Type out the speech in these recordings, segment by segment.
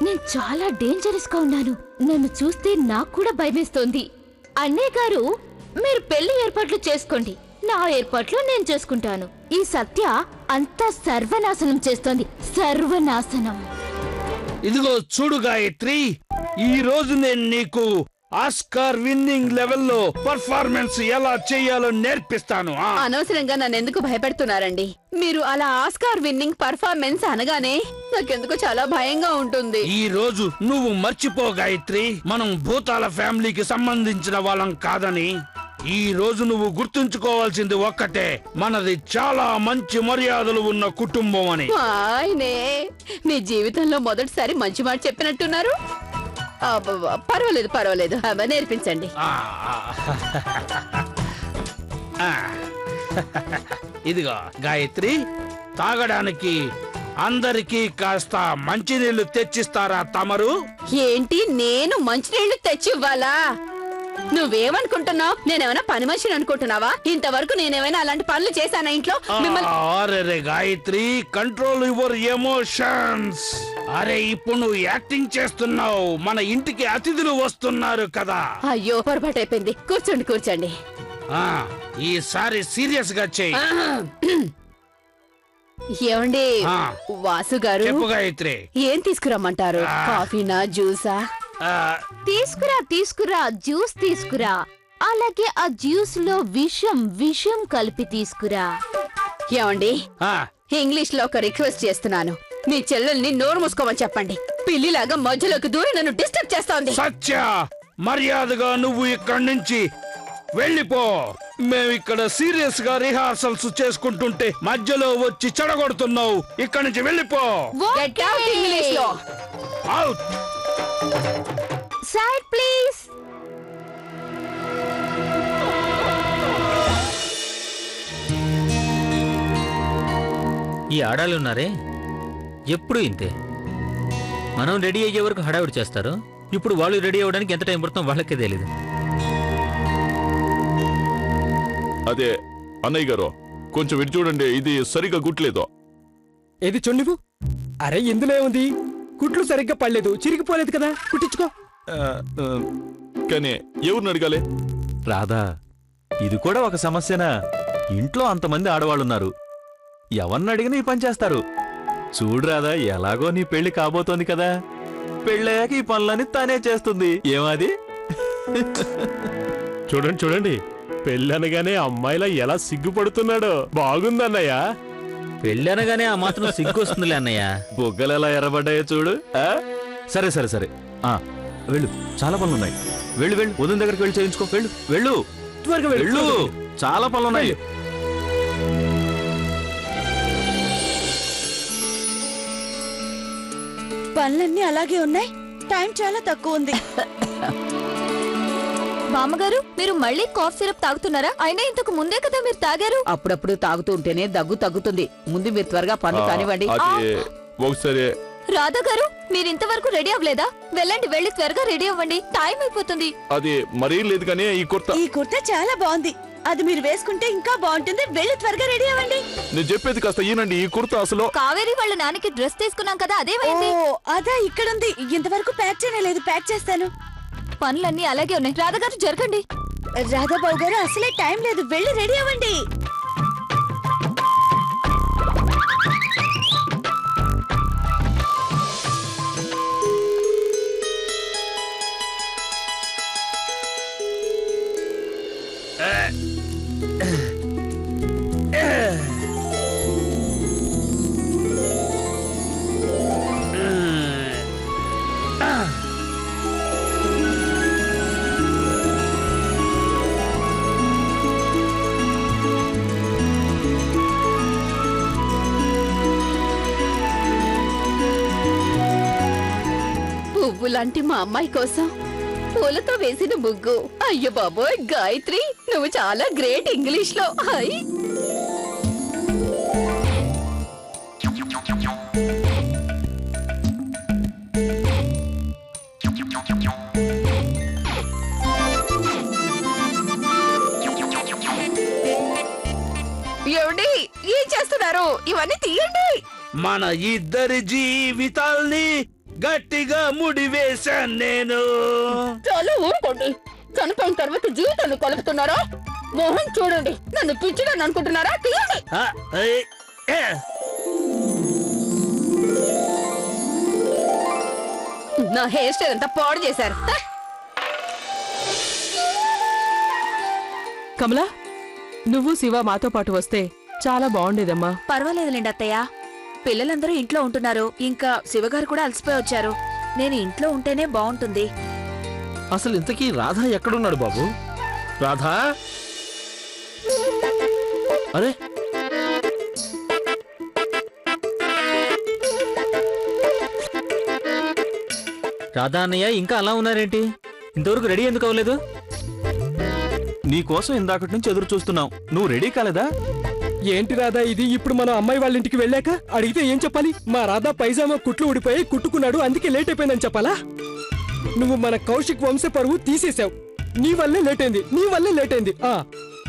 నేను చాలా డేంజరస్ గా ఉన్నాను. నన్ను చూస్తే నాకు కూడా భయమేస్తోంది. అన్నయ్య గారు, మీరు పెళ్లి ఏర్పాట్లు చేసుకోండి, నా ఏర్పాట్లు నేను చేసుకుంటాను. ఈ సత్య అంతా సర్వనాశనం చేస్తోంది, సర్వనాశనం. ఇదిగో చూడు గాయత్రి, ఈ రోజు నేను నీకు ఆస్కార్ విన్నింగ్ లెవెల్లో పర్ఫార్మెన్స్ ఎలా చేయాలో నేర్పిస్తాను. అనవసరంగా నన్ను ఎందుకు భయపెడుతున్నారండి? మీరు అలా ఆస్కార్ విన్నింగ్ పర్ఫార్మెన్స్ అనగానే నాకెందుకు చాలా భయంగా ఉంటుంది. ఈ రోజు నువ్వు మర్చిపో గాయత్రి, మనం భూతాల ఫ్యామిలీకి సంబంధించిన వాళ్ళం కాదని. ఈ రోజు నువ్వు గుర్తుంచుకోవాల్సింది ఒక్కటే, మనది చాలా మంచి మర్యాదలు ఉన్న కుటుంబం అని. ఆయనే మీ జీవితంలో మొదటిసారి మంచి మాట చెప్పినట్టున్నారు. పర్వాలేదు పర్వాలేదు, నేర్పించండి. ఇదిగో గాయత్రి, తాగడానికి అందరికీ కాస్త మంచినీళ్లు తెచ్చిస్తారా తమరు? ఏంటి, నేను మంచినీళ్లు తెచ్చివ్వాలా? నువ్వేమనుకుంటున్నావు? నేనేమైనా పని మనిషిని అనుకుంటున్నావా? ఇంతవరకు నేనేమైనా అలాంటి పనులు చేశానా ఇంట్లో? అరే గాయత్రి, కంట్రోల్ యువర్ ఎమోషన్స్. అరే ఇప్పుడు నువ్వు యాక్టింగ్ చేస్తున్నావు, మన ఇంటికి అతిథులు వస్తున్నారు కదా. అయ్యో, పొరపాటు అయిపోయింది. కూర్చోండి కూర్చోండి. ఈసారి సీరియస్ గా చెయ్యి. ఏమండి వాసు గారు, చెప్పు గాయత్రి, ఏం తీసుకురమ్మంటారు? కాఫీనా, జ్యూసా? తీసుకురా, జ్యూస్ తీసుకురా. అలాగే ఆ జ్యూస్ లో విషం కలిపి తీసుకురా. ఏమండి, ఇంగ్లీష్ లో ఒక రిక్వెస్ట్ చేస్తున్నాను. మీ చెల్లెల్ని నోరు మూసుకోమని చెప్పండి. పిల్లిలాగా మధ్యలోకి దూరి నన్ను డిస్టర్బ్ చేస్తోంది. సత్య, మర్యాదగా నువ్వు ఇక్కడి నుంచి వెళ్ళిపో. మేమిక్కడ సీరియస్ గా రిహార్సల్స్ చేసుకుంటుంటే మధ్యలో వచ్చి చెడగొడుతున్నావు. ఇక్కడి నుంచి వెళ్ళిపో. గెట్ అవుట్ ఇంగ్లీష్ లో. అవుట్. Side please. ఈ ఆడాలున్నారే ఎప్పుడు ఇంతే. మనం రెడీ అయ్యే వరకు హడావిడి చేస్తారు. ఇప్పుడు వాళ్ళు రెడీ అవ్వడానికి ఎంత టైం పడుతుందో వాళ్ళకే తెలియదు. అదే అన్నయ్య గారు, కొంచెం ఇటు చూడండి, ఇది సరిగ్గా గుట్లేదు. ఏది చూడు. అరే ఇందులో ఉంది, కుట్లు సరిగ్గా పడలేదు, చిరిగిపోలేదు కదా, కుట్టించుకో. కానీ ఎవరిని అడగాలి? రాధా, ఇది కూడా ఒక సమస్యనా? ఇంట్లో అంతమంది ఆడవాళ్ళున్నారు, ఎవరిని అడిగినా ఈ పని చేస్తారు. చూడు రాధా, ఎలాగో నీ పెళ్లి కాబోతోంది కదా, పెళ్ళయ్యాక ఈ పనులన్నీ తానే చేస్తుంది. ఏమాది? చూడండి చూడండి, పెళ్ళనగానే అమ్మాయిలా ఎలా సిగ్గుపడుతున్నాడో. బాగుందన్నయ్య. పెళ్ళనగానే ఆ మాత్రం సిగ్గు వస్తుందిలే అన్నయ్య. బొగ్గలు ఎలా ఎర్రబడ్డాయో చూడు. సరే సరే సరే, వెళ్ళు, చాలా పనులున్నాయి. వెళ్ళు వెళ్ళు, ఉదయం దగ్గరికి వెళ్ళి చేయించుకో. వెళ్ళు వెళ్ళు, త్వరగా వెళ్ళు, చాలా పనులున్నాయి. పనులన్నీ అలాగే ఉన్నాయి, టైం చాలా తక్కువ ఉంది. బామ్మగారు, మీరు మళ్ళీ కాఫ్ సిరప్ తాగుతున్నారా? అయినా ఇంతకు ముందే కదా మీరు తాగారు. అప్పుడప్పుడు తాగుతూ ఉంటేనే దగ్గు తగ్గుతుంది. ముందు మీరు త్వరగా పనులు కానివ్వండి. ఒకసారి రాధా గారు, మీరు ఇంతవరకు రెడీ అవ్వలేదా? వెళ్ళండి, వెళ్ళి త్వరగా రెడీ అవ్వండి, టైం అయిపోతుంది. అది మరీ లేదు కానీ ఈ కుర్తా చాలా బాగుంది, అది మీరు వేసుకుంటే ఇంకా బాగుంటుంది. వెళ్ళి త్వరగా రెడీ అవ్వండి. నేను చెప్పేది కాస్త ఈనండి. ఈ కుర్తా అసలు కావేరి వాళ్ళ నాన్నకి డ్రెస్ తీసుకున్నాం కదా, అదేమైంది? అదా ఇక్కడ ఉంది, ఇంతవరకు ప్యాక్ చేయలేదు. ప్యాక్ చేస్తాను. పనులన్నీ అలాగే ఉన్నాయి. రాధా గారు జరగండి. రాధాబాబు గారు, అసలే టైం లేదు, వెళ్ళి రెడీ అవ్వండి. పువ్వులాంటి మా అమ్మాయి కోసం పూలతో వేసిన ముగ్గు. అయ్యో బాబోయ్ గాయత్రి, నువ్వు చాలా గ్రేట్ ఇంగ్లీష్ లో. హాయ్. ఏమండి, ఏం చేస్తున్నారు? ఇవన్నీ తీయండి. మన ఇద్దరి జీవితాల్ని గట్టిగా ముడి వేశాను నేను. చాలా ఊరుకోండి. చనిపోయిన తర్వాత జీవితాన్ని కలుపుతున్నారా? మోహన్ చూడండి, నన్ను పిచ్చిదని అనుకుంటున్నారా? తీయండి. నా హెయిర్ స్టైల్ అంతా పాడు చేశారు. కమలా, నువ్వు శివ మాతో పాటు వస్తే చాలా బాగుండేదమ్మా. పర్వాలేదులేండి అత్తయ్య, పిల్లలందరూ ఇంట్లో ఉంటున్నారు. ఇంకా శివగారు కూడా అలసిపోయి వచ్చారు. నేను ఇంట్లో ఉంటేనే బాగుంటుంది. అసలు ఇంతకీ రాధా ఎక్కడున్నాడు బాబు? రాధా? అరే, రాధా అన్నయ్య ఇంకా అలా ఉన్నారేంటి? ఇంతవరకు రెడీ ఎందుకు అవ్వలేదు? నీకోసం ఇందాకటి నుంచి ఎదురు చూస్తున్నాం. నువ్వు రెడీ కాలేదా? ఏంటి రాధా ఇది? ఇప్పుడు మనం అమ్మాయి వాళ్ళ ఇంటికి వెళ్ళాక అడిగితే ఏం చెప్పాలి? మా రాధా పైజామా కుట్లు ఊడిపోయి కుట్టుకున్నాడు, అందుకే లేట్ అయిపోయిందని చెప్పాలా? నువ్వు మన కౌశిక్ వంశ పరువు తీసేశావు. నీ వల్లే లేట్ అయింది.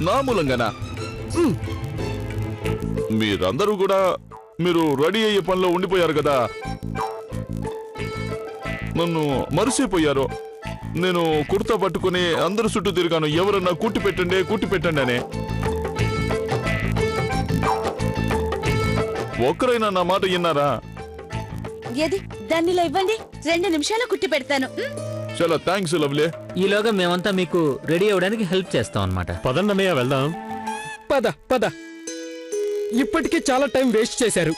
నా మూలంగానా? మీరందరూ కూడా మీరు రెడీ అయ్యే పనిలో ఉండిపోయారు కదా, నన్ను మరిసిపోయారు. నేను కుర్తా పట్టుకుని అందరు చుట్టూ తిరిగాను, ఎవరన్నా కుట్టి పెట్టండి అని. ఒక్కరైనా నా మాట విన్నారా? ఏది దాన్నిలా ఇవ్వండి, 2 నిమిషాలు కుట్టి పెడతాను. చాలా థ్యాంక్స్ లవ్లీ. ఈలోగా మేమంతా మీకు రెడీ అవ్వడానికి హెల్ప్ చేస్తాం అన్నమాట. పదండి అన్నయ్య, వెళ్దాం. పద. ఇప్పటికే చాలా టైం వేస్ట్ చేశారు.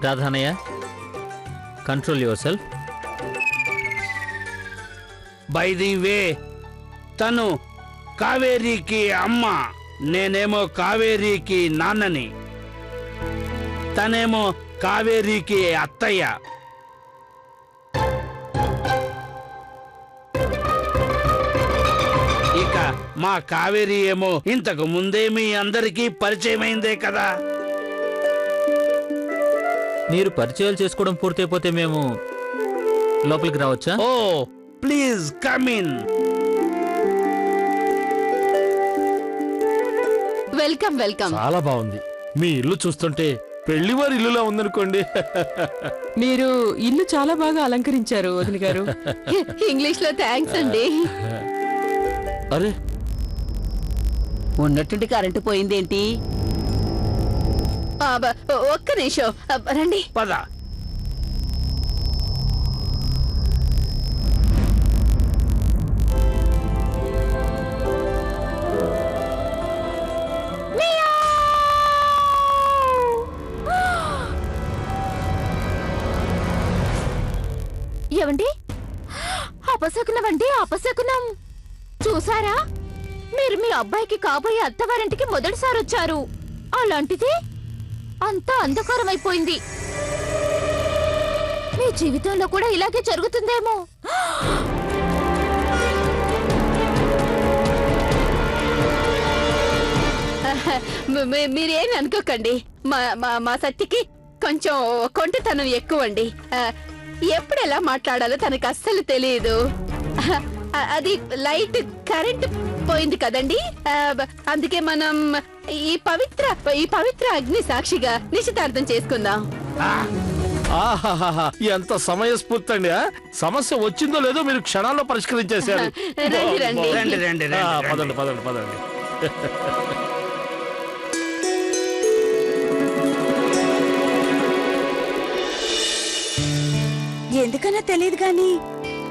Radhanayya, control yourself. By the way, తను కావేరికి అమ్మ, నేనేమో కావేరికి నాన్నని, తనేమో కావేరికి అత్తయ్య. ఇక మా కావేరి ఏమో ఇంతకు ముందే మీ అందరికీ పరిచయమైందే కదా. మీరు పరిచయాలు చేసుకోవడం పూర్తయిపోతే మేము లోపలికి రావచ్చా? Oh please come in. Welcome welcome. చాలా బాగుంది. మీ ఇల్లు చూస్తుంటే పెళ్లివారి ఇల్లులా ఉందనుకోండి. మీరు ఇల్లు చాలా బాగా అలంకరించారు వదిన గారు. ఇంగ్లీష్ లో థ్యాంక్స్ అండి. అరే, ఉన్నట్టుండి కరెంటు పోయిందేంటి? ఒక్క నిమిషం రండి. పద. ఏవండి, అపశకునం చూసారా? మీరు మీ అబ్బాయికి కాబోయే అత్తవారింటికి మొదటిసారి వచ్చారు. అలాంటిది అంతా అంధకారమైపోయింది. మీ జీవితంలో కూడా ఇలాగే జరుగుతుందేమో. మీరేం అనుకోకండి. మా సత్యకి కొంచెం కొంటతనం ఎక్కువండి. ఎప్పుడు ఎలా మాట్లాడాలో తనకు అస్సలు తెలియదు. అది లైట్ కరెంట్ పోయింది కదండి, అందుకే మనం ఈ పవిత్ర అగ్ని సాక్షిగా నిశ్చితార్థం చేసుకుందాం. ఆహాహా, ఎంత సమయస్ఫూర్తి అండి. సమస్య వచ్చిందో లేదో మీరు క్షణాల్లో పరిష్కరించేశారు. పదండి. ఎందుకన్నా తెలియదు గాని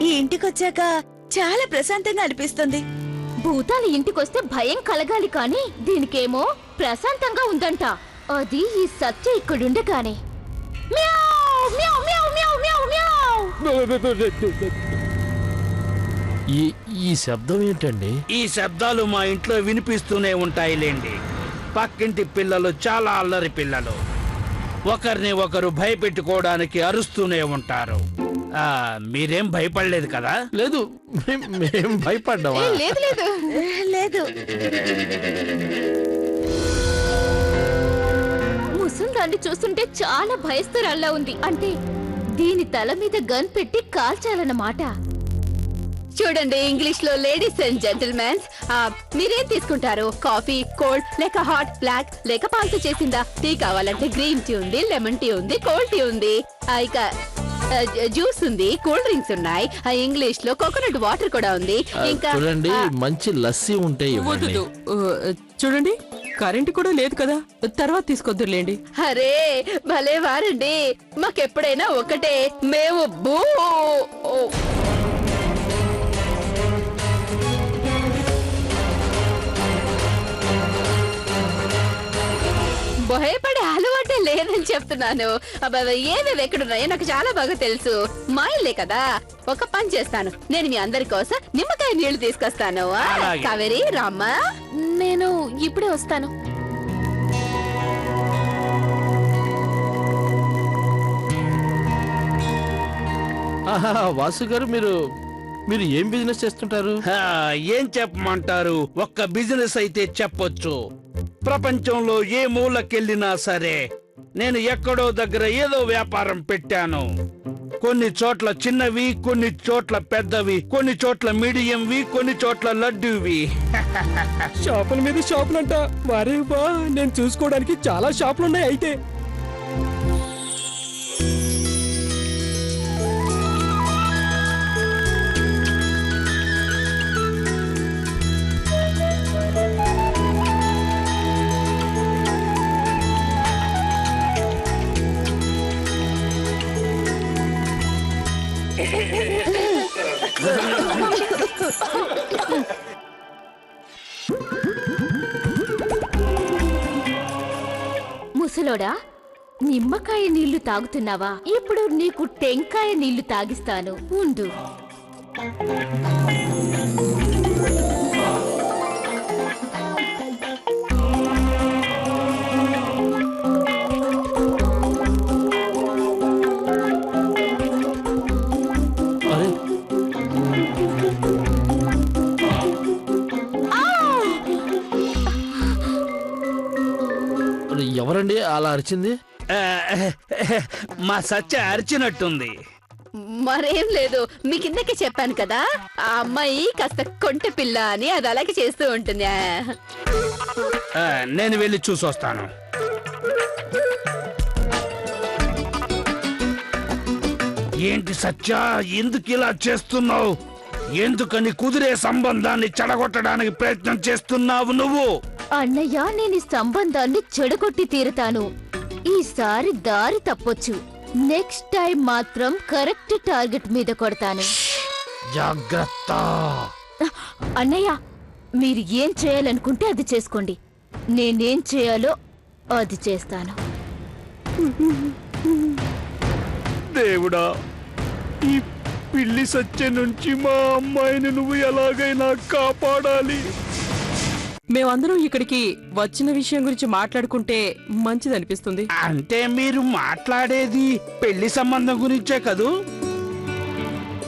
ఈ ఇంటికొచ్చాక చాలా ప్రశాంతంగా అనిపిస్తుంది. భూతాలు ఇంటికొస్తే భయం కలగాలి కానీ దీనికేమో ప్రశాంతంగా ఉందంట. అది ఈ సత్య ఇక్కడుండగానే ఈ శబ్దం ఏంటండి? ఈ శబ్దాలు మా ఇంట్లో వినిపిస్తూనే ఉంటాయిలేండి. పక్కింటి పిల్లలు చాలా అల్లరి పిల్లలు, ఒకరిని ఒకరు భయపెట్టుకోవడానికి అరుస్తూనే ఉంటారు. మీరేం భయపడలేదు కదా? లేదు, మేం భయపడ్డావా? లేదు లేదు లేదు. ముసల్దాన్ని చూస్తుంటే చాలా భయస్తురాల్లా ఉంది. అంటే దీని తల మీద గన్ పెట్టి కాల్చాలన్నమాట. చూడండి, ఇంగ్లీష్ లో లేడీస్ అండ్ జెంటిల్మెన్స్, మీరేం తీసుకుంటారు? కాఫీ, కోల్డ్ లేక హాట్, బ్లాక్ లేక పాలతో చేసిందా? టీ కావాలంటే గ్రీన్ టీ ఉంది, లెమన్ టీ ఉంది, కోల్డ్ టీ ఉంది, ఇక జ్యూస్ ఉంది, కూల్ డ్రింక్స్ ఉన్నాయి. ఇంగ్లీష్ లో కోకోనట్ వాటర్ కూడా ఉంది. ఇంకా చూడండి, మంచి లస్సీ ఉంటే ఇవ్వండి. చూడండి, కరెంట్ కూడా లేదు కదా, తర్వాత తీసుకొద్దురులేండి. అరే భలే వారండి, మాకెప్పుడైనా ఒకటే. మేము భయపడే అలవాటే లేదని చెప్తున్నాను. ఏమేమి ఎక్కడున్నాయో నాకు చాలా బాగా తెలుసు. మా ఇల్లే కదా. ఒక పని చేస్తాను, నేను మీ అందరి కోసం నిమ్మకాయ నీళ్లు తీసుకొస్తాను. కావేరి, రామ్మా. నేను ఇప్పుడే వస్తాను. వాసు గారు, మీరు ఏం బిజినెస్ చేస్తుంటారు? ఏం చెప్పమంటారు? ఒక్క బిజినెస్ అయితే చెప్పొచ్చు. ప్రపంచంలో ఏ మూలకెళ్ళినా సరే నేను ఎక్కడో దగ్గర ఏదో వ్యాపారం పెట్టాను. కొన్ని చోట్ల చిన్నవి, కొన్ని చోట్ల పెద్దవి, కొన్ని చోట్ల మీడియంవి, కొన్ని చోట్ల లడ్డూవి. షాపుల మీద షాపులంట. వారే బా, నేను చూసుకోవడానికి చాలా షాపులున్నాయి. అయితే ముసలోడా, నిమ్మకాయ నీళ్లు తాగుతున్నావా? ఇప్పుడు నీకు టెంకాయ నీళ్లు తాగిస్తాను, ఉండు. ఎవరండి అలా అరిచింది? మా సత్య అరిచినట్టుంది. మరేం లేదు, మీ కిందకే చెప్పాను కదా, ఆ అమ్మాయి కాస్త కొంటె పిల్ల అని. అది అలాగే చేస్తూ ఉంటుంది. నేను వెళ్ళి చూసొస్తాను. ఏంటి సత్య, ఎందుకు ఇలా చేస్తున్నావు? ఎందుకని కుదిరే సంబంధాన్ని చెడగొట్టడానికి ప్రయత్నం చేస్తున్నావు నువ్వు? అన్నయ్య, నేను ఈ సంబంధాన్ని చెడగొట్టి తీరుతాను. ఈసారి దారి తప్పొచ్చు. నెక్స్ట్ టైం మాత్రం కరెక్ట్ టార్గెట్ మీద కొడతాను. జాగ్రత్త. అన్నయ్య, మీరు ఏం చేయాలనుకుంటే అది చేసుకోండి. నేనేం చేయాలో అది చేస్తాను. దేవుడా, ఈ పిల్లి సత్య నుంచి మా అమ్మాయిని నువ్వు ఎలాగైనా కాపాడాలి. మేమందరం ఇక్కడికి వచ్చిన విషయం గురించి మాట్లాడుకుంటే మంచిదనిపిస్తుంది. అంటే మీరు మాట్లాడేది పెళ్లి సంబంధం గురించే కదూ?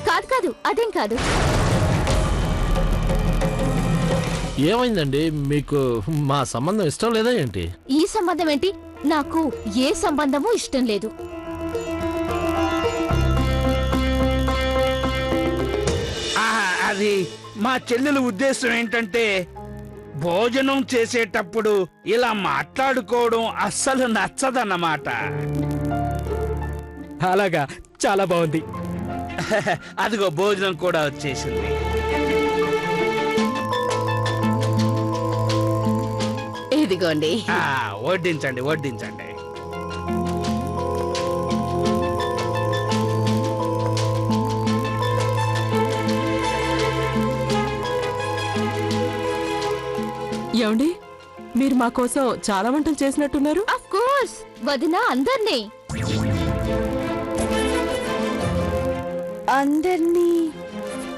కాదు కాదు, అదేం కాదు. ఏమైందండి? మీకు మా సంబంధం ఇష్టం లేదా ఏంటి? ఈ సంబంధం ఏంటి? నాకు ఏ సంబంధమూ ఇష్టం లేదు. అది మా చెల్లెల ఉద్దేశం ఏంటంటే, భోజనం చేసేటప్పుడు ఇలా మాట్లాడుకోవడం అస్సలు నచ్చదన్నమాట. అలాగా, చాలా బాగుంది. అదిగో భోజనం కూడా వచ్చేసింది. ఇదిగోండి. వడ్డించండి వడ్డించండి. ఏమండి, మీరు మా కోసం చాలా వంటలు చేసినట్టున్నారు. ఆఫ్ కోర్స్ వదినా, అందర్నీ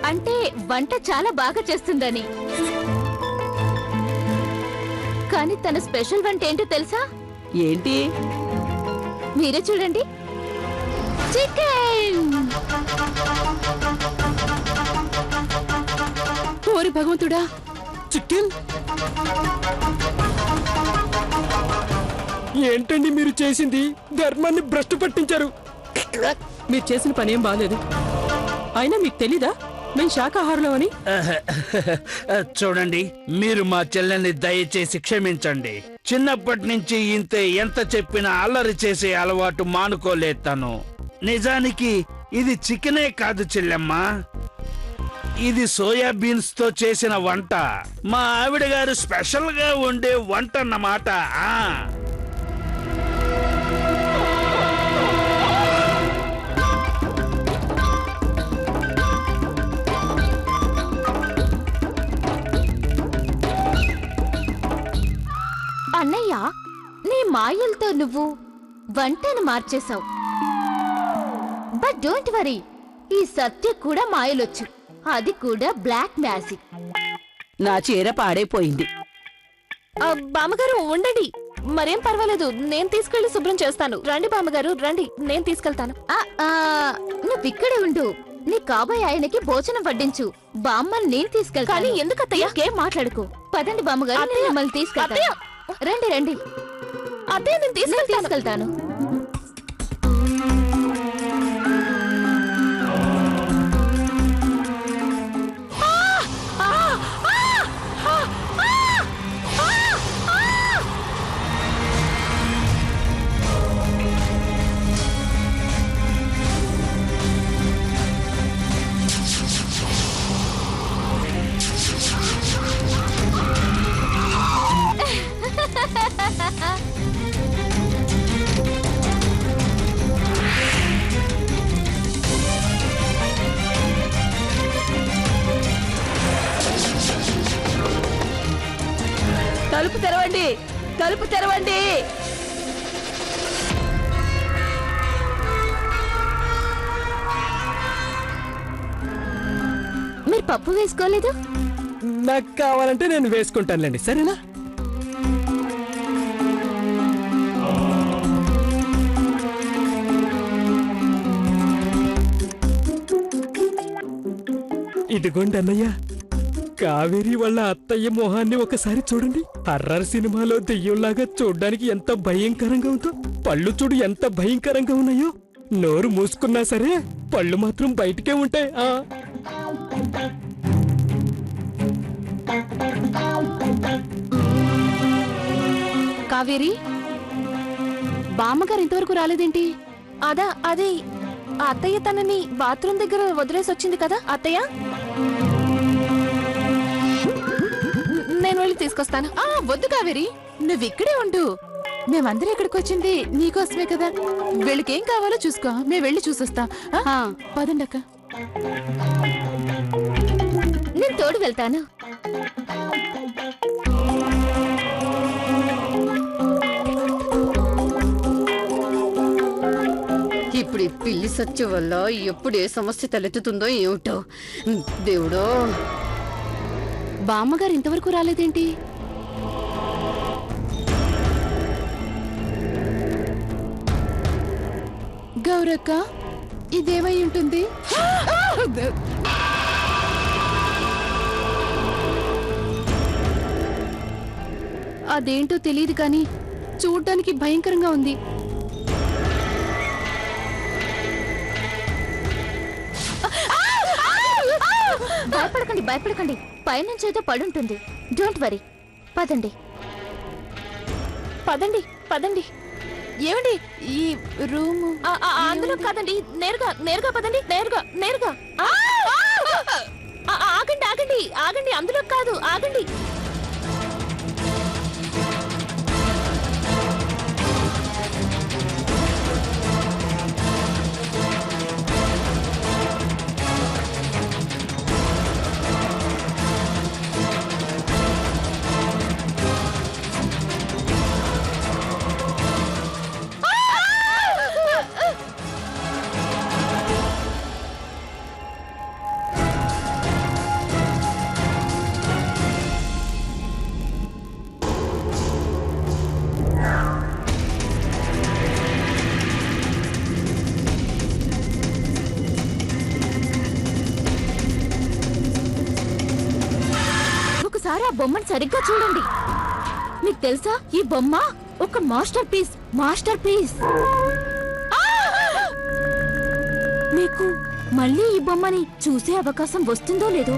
అంటే వంట చాలా బాగా చేస్తుందని. కానీ తన స్పెషల్ వంట ఏంటో తెలుసా? ఏంటి? మీరే చూడండి. చికెన్. ఓరి భగవంతుడా, చికెన్ ఏంటండి మీరు చేసింది? ధర్మాన్ని భ్రష్టు పట్టించారు. మీరు చేసిన పనేం బాలేదు. అయినా మీకు తెలీదా మేము శాకాహారులం అని? చూడండి, మీరు మా చెల్లెల్ని దయచేసి క్షమించండి. చిన్నప్పటి నుంచి ఇంతే, ఎంత చెప్పినా అల్లరి చేసే అలవాటు మానుకోలేదు తను. నిజానికి ఇది చికెనే కాదు చెల్లెమ్మ, ఇది సోయాబీన్స్ తో చేసిన వంట. మా ఆవిడ గారు స్పెషల్ గా వండే వంట అన్నమాట. అన్నయ్య, నీ మాయలతో నువ్వు వంటను మార్చేశావు. బట్ డోంట్ వరీ, ఈ సత్య కూడా మాయలొచ్చు, అది కూడా బ్లాక్ మ్యాజిక్. నా చీర పాడైపోయింది. బామ్మగారు ఉండండి, మరేం పర్వాలేదు, నేను తీసుకెళ్లి శుభ్రం చేస్తాను. రండి బామ్మగారు, రండి, నేను తీసుకెళ్తాను. నువ్వు ఇక్కడే ఉండు, నీ కాబోయే ఆయనకి భోజనం వడ్డించు. బామ్మని నేను తీసుకెళ్తాను. కానీ ఎందుకు అత్తయ్య? ఇంకేం మాట్లాడుకో. పదండి బామ్మగారు, నేను మిమ్మల్ని తీసుకెళ్తాను. రండి రండి. అత్తయ్య, నేను తీసుకెళ్తాను. తలుపు తెరవండి, తలుపు తెరవండి. మీరు పప్పు వేసుకోలేదు? నాకు కావాలంటే నేను వేసుకుంటానులేండి, సరేనా? ఇదిగోండి అన్నయ్య, కావేరి వాళ్ళ అత్తయ్య మొహాన్ని ఒకసారి చూడండి. హర్రర్ సినిమాలో దెయ్యంలాగా చూడ్డానికి ఎంత భయంకరంగా ఉందో. పళ్ళు చూడు ఎంత భయంకరంగా ఉన్నాయో. నోరు మూసుకున్నా సరే పళ్ళు మాత్రం బయటికే ఉంటాయి. కావేరి, బామ్మగారు ఇంతవరకు రాలేదేంటి? అది అత్తయ్య తనని బాత్రూమ్ దగ్గర వదిలేసి వచ్చింది కదా. అత్తయ్య, నేను వెళ్ళి తీసుకొస్తాను. వద్దు కావేరి, నువ్వు ఇక్కడే ఉండు. మేమందరం ఇక్కడికి వచ్చింది నీకోసమే కదా. వీళ్ళకేం కావాలో చూసుకో, మేము వెళ్ళి చూసొస్తాం. పదండక్క. నేను తోడు వెళ్తాను. ఇప్పుడు ఈ పిల్లి సత్య వల్ల ఎప్పుడు ఏ సమస్య తలెత్తుతుందో ఏమిటో దేవుడో. బామ్మగారు ఇంతవరకు రాలేదేంటి? గౌరక్క, ఇదేమై ఉంటుంది? అదేంటో తెలియదు కానీ చూడ్డానికి భయంకరంగా ఉంది. భయపడకండి, భయపడకండి, పైనుంచి ఏదో పడుంటుంది. డోంట్ వరీ, పదండి పదండి పదండి. ఏమండి, ఈ రూము అందులో కాదండి, నేరుగా పదండి. నేరుగా ఆగండి ఆగండి ఆగండి, అందులో కాదు, ఆగండి. ఒకసారి ఆ బొమ్మను సరిగ్గా చూడండి. మీకు తెలుసా ఈ బొమ్మ ఒక మాస్టర్ పీస్. మీకు మళ్ళీ ఈ బొమ్మని చూసే అవకాశం వస్తుందో లేదో